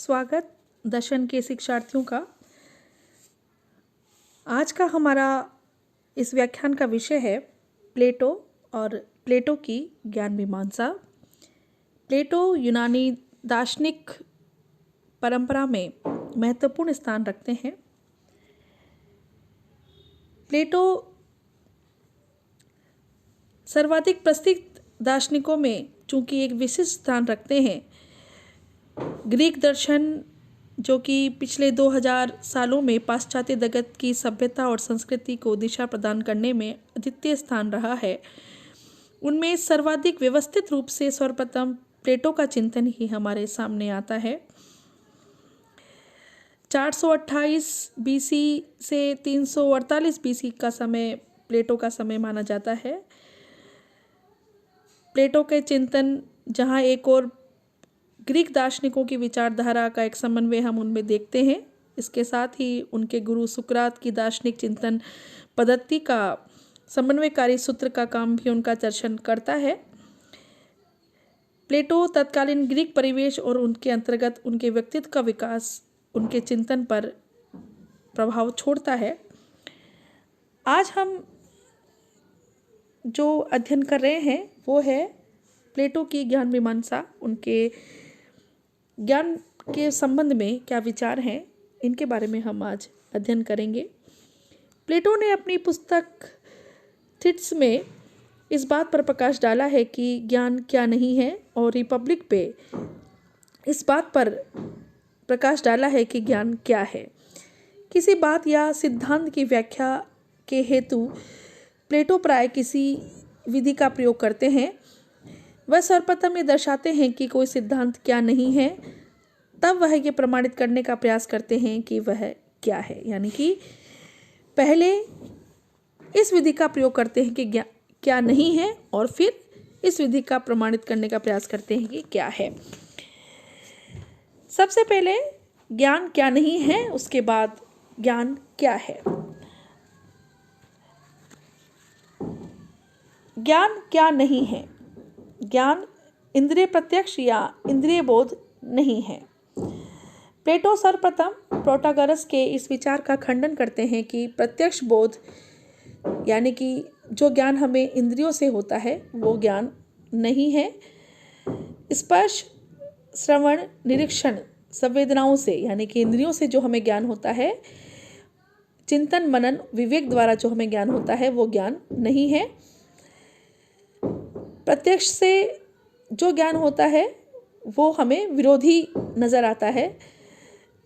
स्वागत दर्शन के शिक्षार्थियों का। आज का हमारा इस व्याख्यान का विषय है प्लेटो और प्लेटो की ज्ञान मीमांसा। प्लेटो यूनानी दार्शनिक परंपरा में महत्वपूर्ण स्थान रखते हैं। प्लेटो सर्वाधिक प्रसिद्ध दार्शनिकों में चूंकि एक विशिष्ट स्थान रखते हैं, ग्रीक दर्शन जो कि पिछले 2000 सालों में पाश्चात्य जगत की सभ्यता और संस्कृति को दिशा प्रदान करने में अद्वितीय स्थान रहा है, उनमें सर्वाधिक व्यवस्थित रूप से सर्वप्रथम प्लेटो का चिंतन ही हमारे सामने आता है। 428 बीसी से 348 बीसी का समय प्लेटो का समय माना जाता है। प्लेटो के चिंतन जहाँ एक और ग्रीक दार्शनिकों की विचारधारा का एक समन्वय हम उनमें देखते हैं, इसके साथ ही उनके गुरु सुकरात की दार्शनिक चिंतन पद्धति का समन्वयकारी सूत्र का काम भी उनका दर्शन करता है। प्लेटो तत्कालीन ग्रीक परिवेश और उनके अंतर्गत उनके व्यक्तित्व का विकास उनके चिंतन पर प्रभाव छोड़ता है। आज हम जो अध्ययन कर रहे हैं वो है प्लेटो की ज्ञान मीमांसा। उनके ज्ञान के संबंध में क्या विचार हैं, इनके बारे में हम आज अध्ययन करेंगे। प्लेटो ने अपनी पुस्तक थिट्स में इस बात पर प्रकाश डाला है कि ज्ञान क्या नहीं है, और रिपब्लिक पे इस बात पर प्रकाश डाला है कि ज्ञान क्या है। किसी बात या सिद्धांत की व्याख्या के हेतु प्लेटो प्राय किसी विधि का प्रयोग करते हैं। वह सर्वप्रथम ये दर्शाते हैं कि कोई सिद्धांत क्या नहीं है, तब वह ये प्रमाणित करने का प्रयास करते हैं कि वह क्या है। यानी कि पहले इस विधि का प्रयोग करते हैं कि क्या नहीं है, और फिर इस विधि का प्रमाणित करने का प्रयास करते हैं कि क्या है। सबसे पहले ज्ञान क्या नहीं है, उसके बाद ज्ञान क्या है। ज्ञान क्या नहीं है। ज्ञान इंद्रिय प्रत्यक्ष या इंद्रिय बोध नहीं है। प्लेटो सर्वप्रथम प्रोटागोरस के इस विचार का खंडन करते हैं कि प्रत्यक्ष बोध यानी कि जो ज्ञान हमें इंद्रियों से होता है वो ज्ञान नहीं है। स्पर्श, श्रवण, निरीक्षण, संवेदनाओं से यानी कि इंद्रियों से जो हमें ज्ञान होता है, चिंतन, मनन, विवेक द्वारा जो हमें ज्ञान होता है वो ज्ञान नहीं है। प्रत्यक्ष से जो ज्ञान होता है वो हमें विरोधी नजर आता है,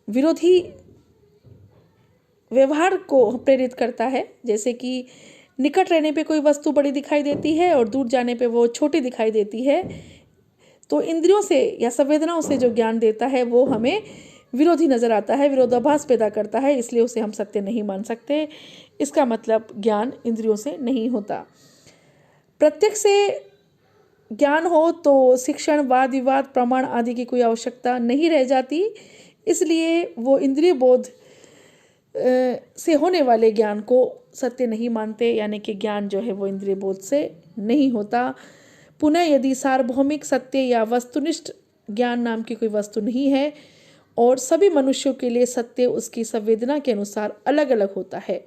विरोधी व्यवहार को प्रेरित करता है। जैसे कि निकट रहने पे कोई वस्तु बड़ी दिखाई देती है और दूर जाने पे वो छोटी दिखाई देती है, तो इंद्रियों से या संवेदनाओं से जो ज्ञान देता है वो हमें विरोधी नजर आता है, विरोधाभास पैदा करता है, इसलिए उसे हम सत्य नहीं मान सकते। इसका मतलब ज्ञान इंद्रियों से नहीं होता। प्रत्यक्ष से ज्ञान हो तो शिक्षण, वाद विवाद, प्रमाण आदि की कोई आवश्यकता नहीं रह जाती, इसलिए वो इंद्रिय बोध से होने वाले ज्ञान को सत्य नहीं मानते, यानी कि ज्ञान जो है वो इंद्रिय बोध से नहीं होता। पुनः यदि सार्वभौमिक सत्य या वस्तुनिष्ठ ज्ञान नाम की कोई वस्तु नहीं है और सभी मनुष्यों के लिए सत्य उसकी संवेदना के अनुसार अलग अलग होता है,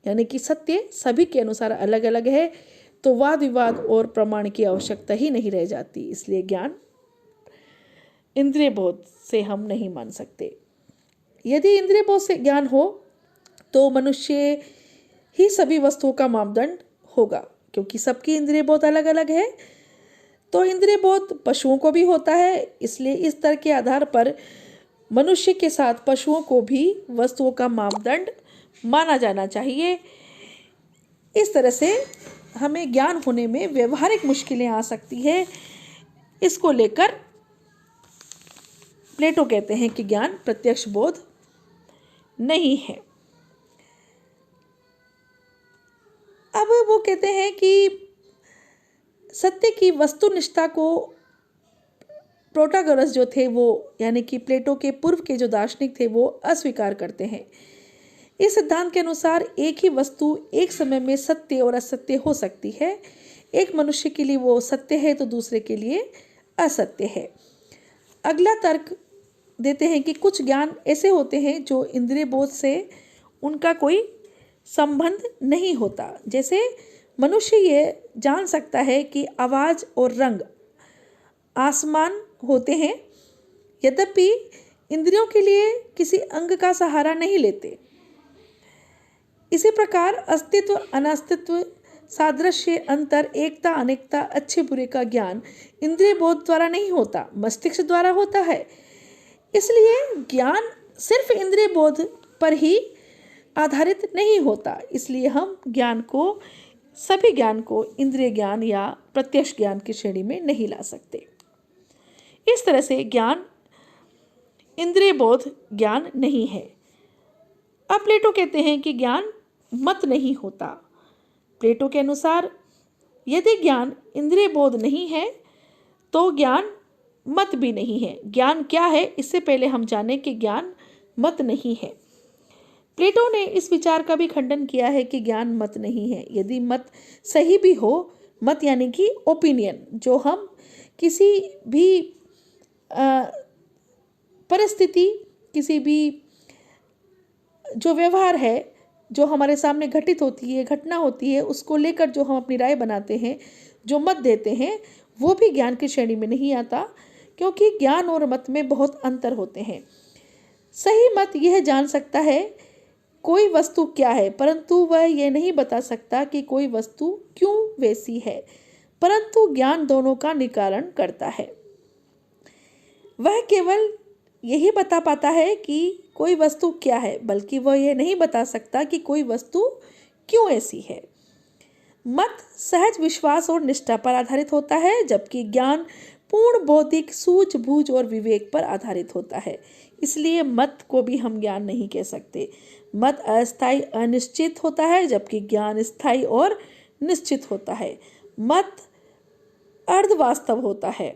यानी कि सत्य सभी के अनुसार अलग अलग है, तो वाद विवाद और प्रमाण की आवश्यकता ही नहीं रह जाती। इसलिए ज्ञान इंद्रिय बोध से हम नहीं मान सकते। यदि इंद्रिय बोध से ज्ञान हो तो मनुष्य ही सभी वस्तुओं का मापदंड होगा, क्योंकि सबकी इंद्रिय बोध अलग अलग है। तो इंद्रिय बोध पशुओं को भी होता है, इसलिए इस तरह के आधार पर मनुष्य के साथ पशुओं को भी वस्तुओं का मापदंड माना जाना चाहिए। इस तरह से हमें ज्ञान होने में व्यवहारिक मुश्किलें आ सकती है। इसको लेकर प्लेटो कहते हैं कि ज्ञान प्रत्यक्ष बोध नहीं है। अब वो कहते हैं कि सत्य की वस्तुनिष्ठता को प्रोटागोरस जो थे वो यानी कि प्लेटो के पूर्व के जो दार्शनिक थे वो अस्वीकार करते हैं। इस सिद्धांत के अनुसार एक ही वस्तु एक समय में सत्य और असत्य हो सकती है। एक मनुष्य के लिए वो सत्य है तो दूसरे के लिए असत्य है। अगला तर्क देते हैं कि कुछ ज्ञान ऐसे होते हैं जो इंद्रिय बोध से उनका कोई संबंध नहीं होता। जैसे मनुष्य ये जान सकता है कि आवाज़ और रंग आसमान होते हैं, यद्यपि इंद्रियों के लिए किसी अंग का सहारा नहीं लेते। इसी प्रकार अस्तित्व अनास्तित्व, सादृश्य, अंतर, एकता, अनेकता, अच्छे बुरे का ज्ञान इंद्रिय बोध द्वारा नहीं होता, मस्तिष्क द्वारा होता है। इसलिए ज्ञान सिर्फ इंद्रिय बोध पर ही आधारित नहीं होता। इसलिए हम सभी ज्ञान को इंद्रिय ज्ञान या प्रत्यक्ष ज्ञान की श्रेणी में नहीं ला सकते। इस तरह से ज्ञान इंद्रिय बोध ज्ञान नहीं है। अब प्लेटो कहते हैं कि ज्ञान मत नहीं होता। प्लेटो के अनुसार यदि ज्ञान इंद्रिय बोध नहीं है तो ज्ञान मत भी नहीं है। ज्ञान क्या है, इससे पहले हम जाने कि ज्ञान मत नहीं है। प्लेटो ने इस विचार का भी खंडन किया है कि ज्ञान मत नहीं है। यदि मत सही भी हो, मत यानी कि ओपिनियन, जो हम किसी भी परिस्थिति, किसी भी जो व्यवहार है, जो हमारे सामने घटित होती है, घटना होती है, उसको लेकर जो हम अपनी राय बनाते हैं, जो मत देते हैं, वो भी ज्ञान की श्रेणी में नहीं आता, क्योंकि ज्ञान और मत में बहुत अंतर होते हैं। सही मत यह जान सकता है कोई वस्तु क्या है, परंतु वह यह नहीं बता सकता कि कोई वस्तु क्यों वैसी है। परंतु ज्ञान दोनों का निवारण करता है। वह केवल यही बता पाता है कि कोई वस्तु क्या है, बल्कि वह यह नहीं बता सकता कि कोई वस्तु क्यों ऐसी है। मत सहज विश्वास और निष्ठा पर आधारित होता है, जबकि ज्ञान पूर्ण बौद्धिक सूझबूझ और विवेक पर आधारित होता है। इसलिए मत को भी हम ज्ञान नहीं कह सकते। मत अस्थायी अनिश्चित होता है, जबकि ज्ञान स्थायी और निश्चित होता है। मत अर्धवास्तव होता है,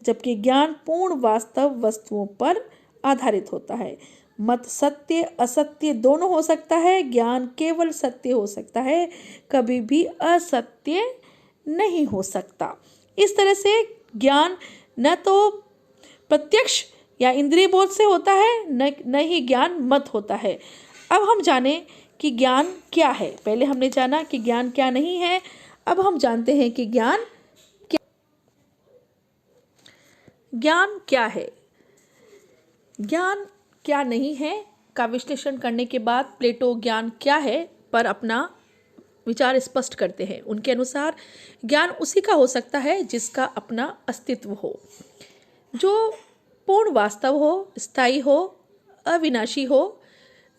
जबकि ज्ञान पूर्ण वास्तव वस्तुओं पर आधारित होता है। मत सत्य असत्य दोनों हो सकता है, ज्ञान केवल सत्य हो सकता है, कभी भी असत्य नहीं हो सकता। इस तरह से ज्ञान न तो प्रत्यक्ष या इंद्रिय बोध से होता है, न ही ज्ञान मत होता है। अब हम जाने कि ज्ञान क्या है। पहले हमने जाना कि ज्ञान क्या नहीं है, अब हम जानते हैं कि ज्ञान क्या है। ज्ञान क्या नहीं है का विश्लेषण करने के बाद प्लेटो ज्ञान क्या है पर अपना विचार स्पष्ट करते हैं। उनके अनुसार ज्ञान उसी का हो सकता है जिसका अपना अस्तित्व हो, जो पूर्ण वास्तव हो, स्थायी हो, अविनाशी हो,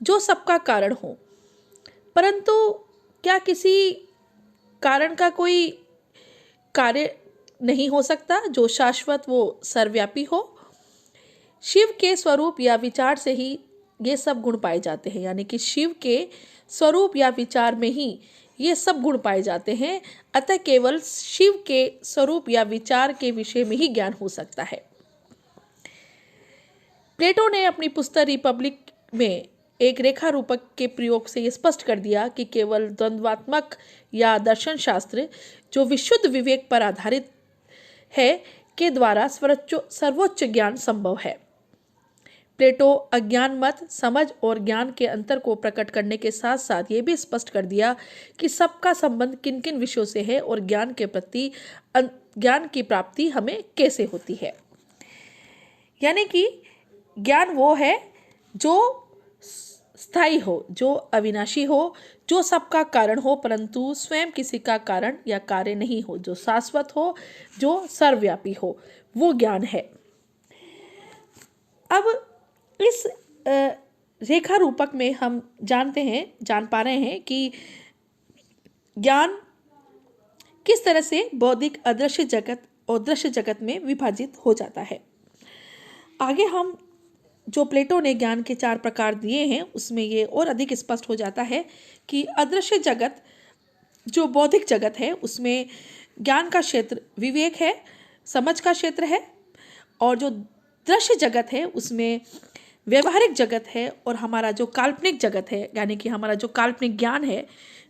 जो सबका कारण हो। परंतु क्या किसी कारण का कोई कार्य नहीं हो सकता जो शाश्वत, वो सर्वव्यापी हो। शिव के स्वरूप या विचार से ही ये सब गुण पाए जाते हैं, यानी कि शिव के स्वरूप या विचार में ही ये सब गुण पाए जाते हैं। अतः केवल शिव के स्वरूप या विचार के विषय में ही ज्ञान हो सकता है। प्लेटो ने अपनी पुस्तक रिपब्लिक में एक रेखा रूपक के प्रयोग से यह स्पष्ट कर दिया कि केवल द्वंद्वात्मक या दर्शन शास्त्र जो विशुद्ध विवेक पर आधारित है के द्वारा सर्वोच्च ज्ञान संभव है। प्लेटो अज्ञान मत, समझ और ज्ञान के अंतर को प्रकट करने के साथ साथ ये भी स्पष्ट कर दिया कि सबका संबंध किन किन विषयों से है और ज्ञान के प्रति ज्ञान की प्राप्ति हमें कैसे होती है। यानी कि ज्ञान वो है जो स्थायी हो, जो अविनाशी हो, जो सबका कारण हो परंतु स्वयं किसी का कारण या कार्य नहीं हो, जो शाश्वत हो, जो सर्वव्यापी हो, वो ज्ञान है। अब इस रेखा रूपक में हम जान पा रहे हैं कि ज्ञान किस तरह से बौद्धिक अदृश्य जगत और दृश्य जगत में विभाजित हो जाता है। आगे हम जो प्लेटो ने ज्ञान के 4 प्रकार दिए हैं उसमें ये और अधिक स्पष्ट हो जाता है कि अदृश्य जगत जो बौद्धिक जगत है उसमें ज्ञान का क्षेत्र विवेक है, समझ का क्षेत्र है, और जो दृश्य जगत है उसमें व्यवहारिक जगत है, और हमारा जो काल्पनिक जगत है यानी कि हमारा जो काल्पनिक ज्ञान है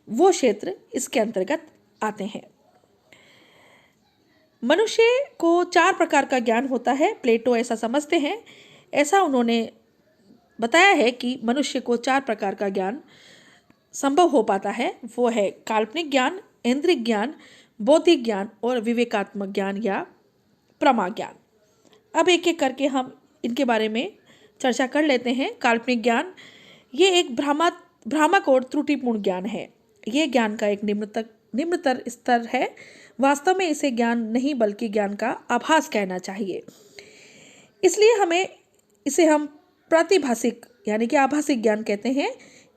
वो क्षेत्र इसके अंतर्गत आते हैं। मनुष्य को 4 प्रकार का ज्ञान होता है। प्लेटो ऐसा समझते हैं ऐसा उन्होंने बताया है कि मनुष्य को 4 प्रकार का ज्ञान संभव हो पाता है। वो है काल्पनिक ज्ञान, इंद्रिय ज्ञान, बौद्धिक ज्ञान और विवेकात्मक ज्ञान या प्रमा ज्ञान। अब एक एक करके हम इनके बारे में चर्चा कर लेते हैं। काल्पनिक ज्ञान ये एक भ्रामक और त्रुटिपूर्ण ज्ञान है। ये ज्ञान का एक निम्नतर स्तर है। वास्तव में इसे ज्ञान नहीं बल्कि ज्ञान का आभास कहना चाहिए। इसलिए इसे हम प्रातिभासिक यानी कि आभासिक ज्ञान कहते हैं।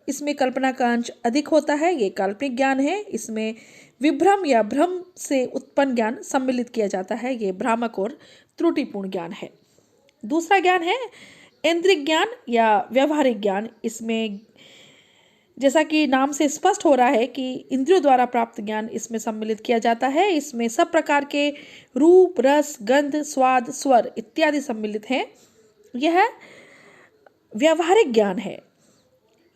इसमें कल्पना का अंश अधिक होता है। ये काल्पनिक ज्ञान है। इसमें विभ्रम या भ्रम से उत्पन्न ज्ञान सम्मिलित किया जाता है। ये भ्रामक और त्रुटिपूर्ण ज्ञान है। दूसरा ज्ञान है इंद्रिय ज्ञान या व्यवहारिक ज्ञान। इसमें जैसा कि नाम से स्पष्ट हो रहा है कि इंद्रियों द्वारा प्राप्त ज्ञान इसमें सम्मिलित किया जाता है। इसमें सब प्रकार के रूप, रस, गंध, स्वाद, स्वर इत्यादि सम्मिलित हैं। यह व्यवहारिक ज्ञान है।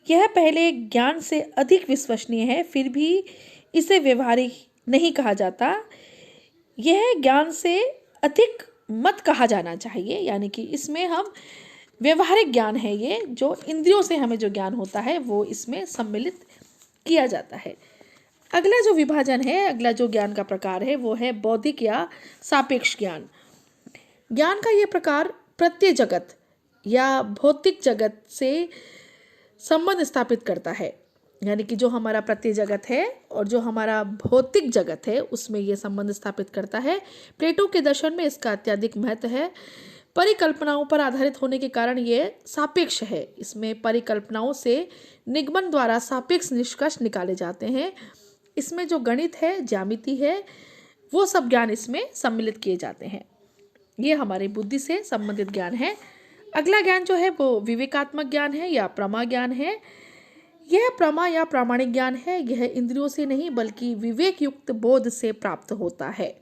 यह पहले ज्ञान से अधिक विश्वसनीय है, फिर भी इसे व्यवहारिक नहीं कहा जाता। यह ज्ञान से अधिक मत कहा जाना चाहिए, यानी कि इसमें हम व्यवहारिक ज्ञान है। ये जो इंद्रियों से हमें जो ज्ञान होता है वो इसमें सम्मिलित किया जाता है। अगला जो विभाजन है, अगला जो ज्ञान का प्रकार है वो है बौद्धिक या सापेक्ष ज्ञान। ज्ञान का ये प्रकार प्रत्यय जगत या भौतिक जगत से संबंध स्थापित करता है, यानी कि जो हमारा प्रत्यय जगत है और जो हमारा भौतिक जगत है उसमें ये संबंध स्थापित करता है। प्लेटो के दर्शन में इसका अत्यधिक महत्व है। परिकल्पनाओं पर आधारित होने के कारण ये सापेक्ष है। इसमें परिकल्पनाओं से निगमन द्वारा सापेक्ष निष्कर्ष निकाले जाते हैं। इसमें जो गणित है, ज्यामिति है, वो सब ज्ञान इसमें सम्मिलित किए जाते हैं। ये हमारे बुद्धि से संबंधित ज्ञान है। अगला ज्ञान जो है वो विवेकात्मक ज्ञान है या प्रमा ज्ञान है। यह प्रमा या प्रामाणिक ज्ञान है। यह इंद्रियों से नहीं बल्कि विवेक युक्त बोध से प्राप्त होता है।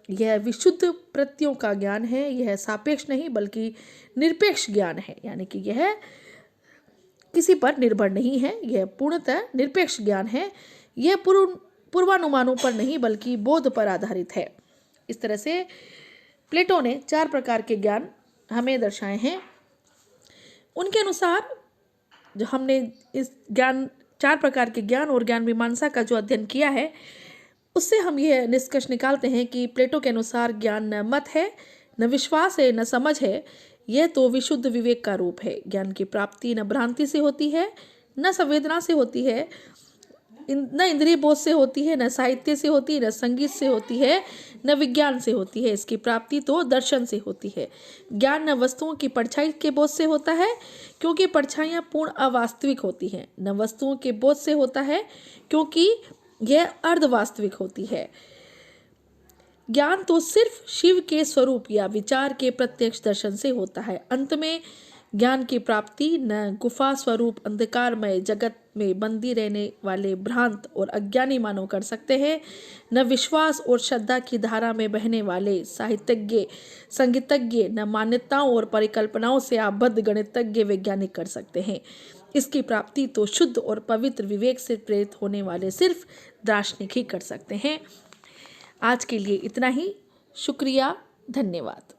यह विशुद्ध प्रत्ययों का ज्ञान है। यह सापेक्ष नहीं बल्कि निरपेक्ष ज्ञान है, यानी कि यह किसी पर निर्भर नहीं है। यह पूर्णतः निरपेक्ष ज्ञान है। यह पूर्वानुमानों पर नहीं बल्कि बोध पर आधारित है। इस तरह से प्लेटो ने 4 प्रकार के ज्ञान हमें दर्शाए हैं। उनके अनुसार जो हमने इस 4 प्रकार के ज्ञान और ज्ञान मीमांसा का जो अध्ययन किया है उससे हम यह निष्कर्ष निकालते हैं कि प्लेटो के अनुसार ज्ञान न मत है, न विश्वास है, न समझ है। यह तो विशुद्ध विवेक का रूप है। ज्ञान की प्राप्ति न भ्रांति से होती है, न संवेदना से होती है, न इंद्रिय बोध से होती है, न साहित्य से होती है, न संगीत से होती है, न विज्ञान से होती है। इसकी प्राप्ति तो दर्शन से होती है। ज्ञान न वस्तुओं की परछाई के बोध से होता है, क्योंकि परछाइयाँ पूर्ण अवास्तविक होती हैं, न वस्तुओं के बोध से होता है, क्योंकि यह अर्धवास्तविक होती है। ज्ञान तो सिर्फ शिव के स्वरूप या विचार के प्रत्यक्ष दर्शन से होता है। अंत में ज्ञान की प्राप्ति न गुफा स्वरूप अंधकारमय जगत में बंदी रहने वाले भ्रांत और अज्ञानी मानव कर सकते हैं, न विश्वास और श्रद्धा की धारा में बहने वाले साहित्यज्ञ, संगीतज्ञ, न मान्यताओं और परिकल्पनाओं से आबद्ध गणितज्ञ वैज्ञानिक कर सकते हैं। इसकी प्राप्ति तो शुद्ध और पवित्र विवेक से प्रेरित होने वाले सिर्फ दार्शनिक ही कर सकते हैं। आज के लिए इतना ही। शुक्रिया, धन्यवाद।